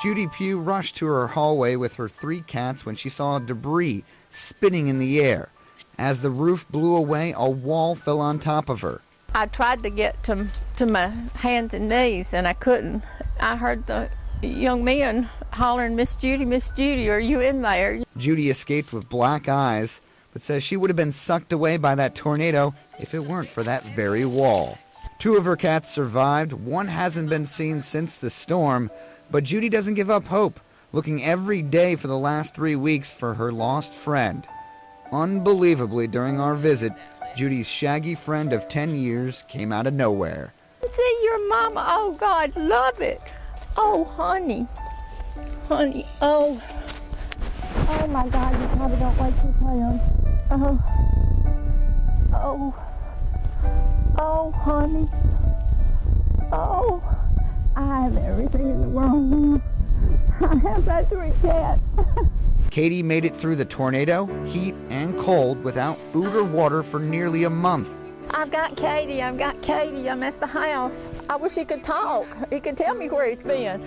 Judy Pugh rushed to her hallway with her 3 cats when she saw debris spinning in the air. As the roof blew away, a wall fell on top of her. I tried to get to my hands and knees, and I couldn't. I heard the young men hollering, Miss Judy, are you in there? Judy escaped with black eyes, but says she would have been sucked away by that tornado if it weren't for that very wall. 2 of her cats survived. 1 hasn't been seen since the storm, but Judy doesn't give up hope, looking every day for the last 3 weeks for her lost friend. Unbelievably, during our visit, Judy's shaggy friend of 10 years came out of nowhere. See your mama. Oh, God, love it. Oh, honey, oh my God, you probably don't like to play them. Oh, honey, oh, I have everything in the world now. I have that 3 cats. Katie made it through the tornado, heat, and cold without food or water for nearly a month. I've got Katie, I'm at the house. I wish he could talk. He could tell me where he's been.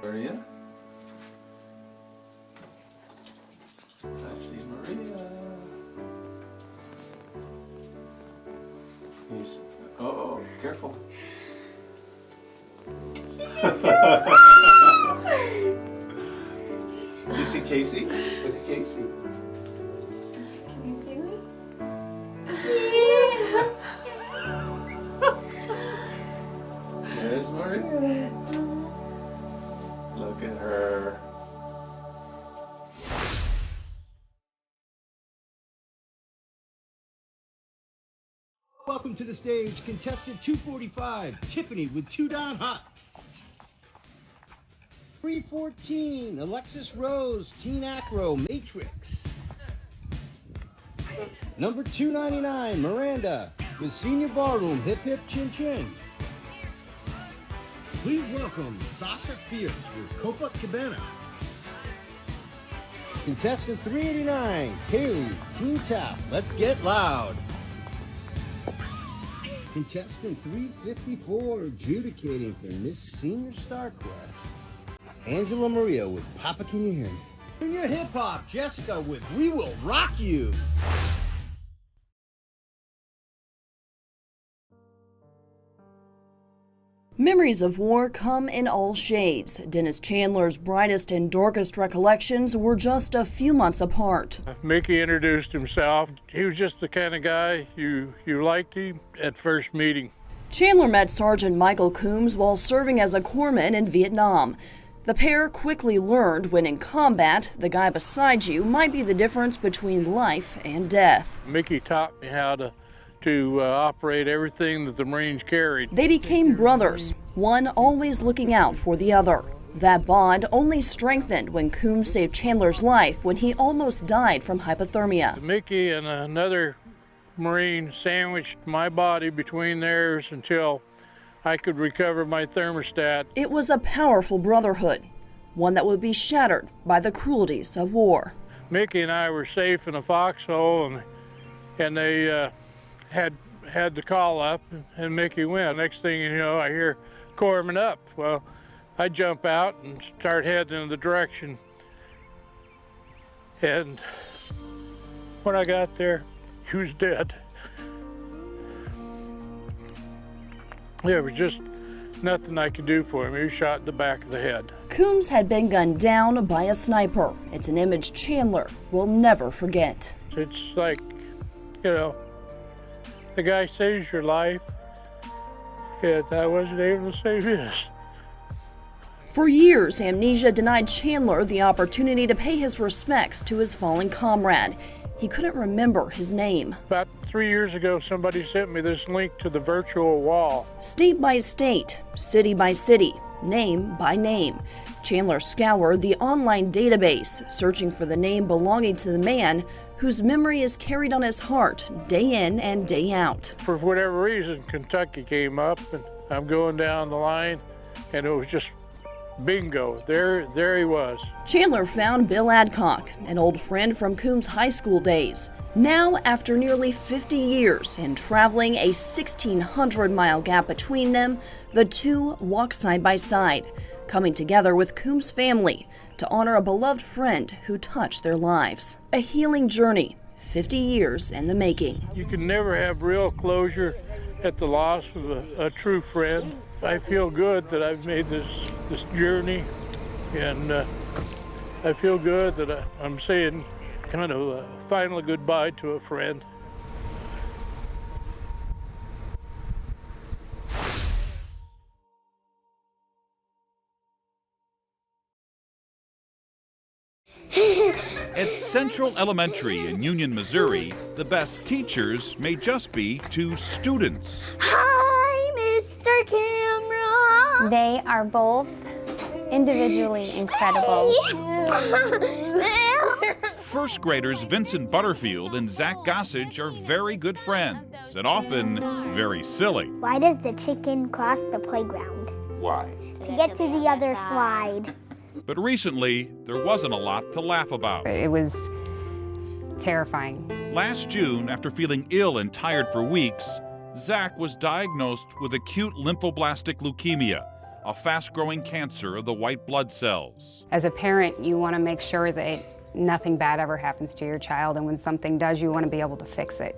Maria. I see Maria. He's, oh, careful. You see Casey? Look at Casey. Can you see me? There's Maria. Look at her. Welcome to the stage, contestant 245, Tiffany with 2 down hot. 314, Alexis Rose, Teen Acro, Matrix. Number 299, Miranda with Senior Ballroom, Hip Hip Chin Chin. Please welcome Sasha Fierce with Copacabana. Contestant 389, Kaylee, Teen Tap, Let's Get Loud. Contestant 354, adjudicating for Miss Senior Star Quest, Angela Maria with Papa Can You Hear Me? Junior Hip Hop, Jessica with We Will Rock You. Memories of war come in all shades. Dennis Chandler's brightest and darkest recollections were just a few months apart. Mickey introduced himself. He was just the kind of guy you liked him at first meeting. Chandler met Sergeant Michael Coombs while serving as a corpsman in Vietnam. The pair quickly learned when in combat, the guy beside you might be the difference between life and death. Mickey taught me how to operate everything that the Marines carried. They became brothers, one always looking out for the other. That bond only strengthened when Coombs saved Chandler's life when he almost died from hypothermia. Mickey and another Marine sandwiched my body between theirs until I could recover my thermostat. It was a powerful brotherhood, one that would be shattered by the cruelties of war. Mickey and I were safe in a foxhole, and they had the call up, and Mickey went. Next thing you know, I hear corpsman up. Well, I jump out and start heading in the direction. And when I got there, he was dead. There was just nothing I could do for him. He was shot in the back of the head. Coombs had been gunned down by a sniper. It's an image Chandler will never forget. It's like, you know, the guy saves your life, and I wasn't able to save his. For years, amnesia denied Chandler the opportunity to pay his respects to his fallen comrade. He couldn't remember his name. About 3 years ago, somebody sent me this link to the virtual wall. State by state, city by city, name by name, Chandler scoured the online database, searching for the name belonging to the man whose memory is carried on his heart day in and day out. For whatever reason, Kentucky came up, and I'm going down the line, and it was just bingo. There he was. Chandler found Bill Adcock, an old friend from Coombs high school days. Now, after nearly 50 years and traveling a 1,600-mile gap between them, the two walk side by side, coming together with Coombs' family to honor a beloved friend who touched their lives. A healing journey, 50 years in the making. You can never have real closure at the loss of a true friend. I feel good that I've made this journey, and I feel good that I'm saying kind of a final goodbye to a friend. At Central Elementary in Union, Missouri, the best teachers may just be two students. Hi, Mr. Camera. They are both individually incredible. First graders Vincent Butterfield and Zach Gossage are very good friends and often very silly. Why does the chicken cross the playground? Why? To get to the other slide. But recently, there wasn't a lot to laugh about. It was terrifying. Last June, after feeling ill and tired for weeks, Zach was diagnosed with acute lymphoblastic leukemia, a fast-growing cancer of the white blood cells. As a parent, you want to make sure that nothing bad ever happens to your child, and when something does, you want to be able to fix it.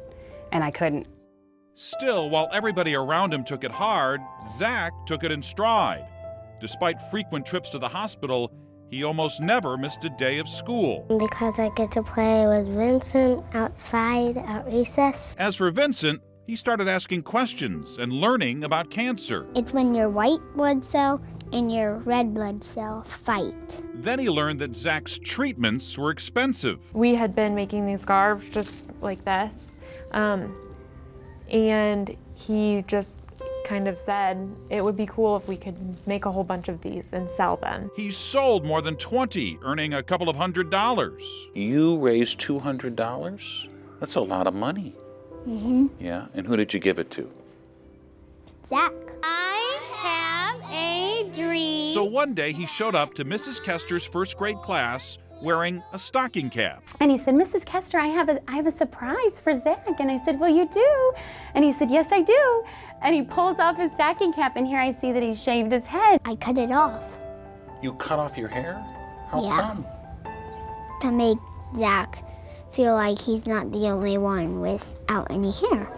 And I couldn't. Still, while everybody around him took it hard, Zach took it in stride. Despite frequent trips to the hospital, he almost never missed a day of school. Because I get to play with Vincent outside at recess. As for Vincent, he started asking questions and learning about cancer. It's when your white blood cell and your red blood cell fight. Then he learned that Zach's treatments were expensive. We had been making these scarves just like this, and he just kind of said it would be cool if we could make a whole bunch of these and sell them. He sold more than 20, earning a couple of $100s. You raised $200? That's a lot of money. Mm-hmm. Yeah, and who did you give it to? Zach. I have a dream. So one day he showed up to Mrs. Kester's first grade class wearing a stocking cap. And he said, Mrs. Kester, I have a surprise for Zach. And I said, well, you do? And he said, yes, I do. And he pulls off his stocking cap, and here I see that he shaved his head. I cut it off. You cut off your hair? How come? To make Zach feel like he's not the only one without any hair.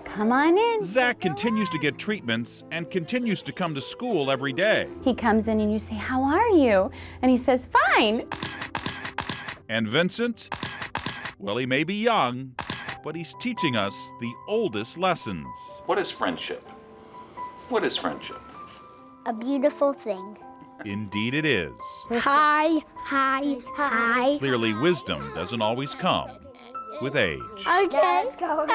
Come on in. Zach continues to get treatments and continues to come to school every day. He comes in and you say, how are you? And he says, fine. And Vincent? Well, he may be young, but he's teaching us the oldest lessons. What is friendship? What is friendship? A beautiful thing. Indeed it is. Hi, hi, hi. Clearly, wisdom doesn't always come with age. Okay, let's go.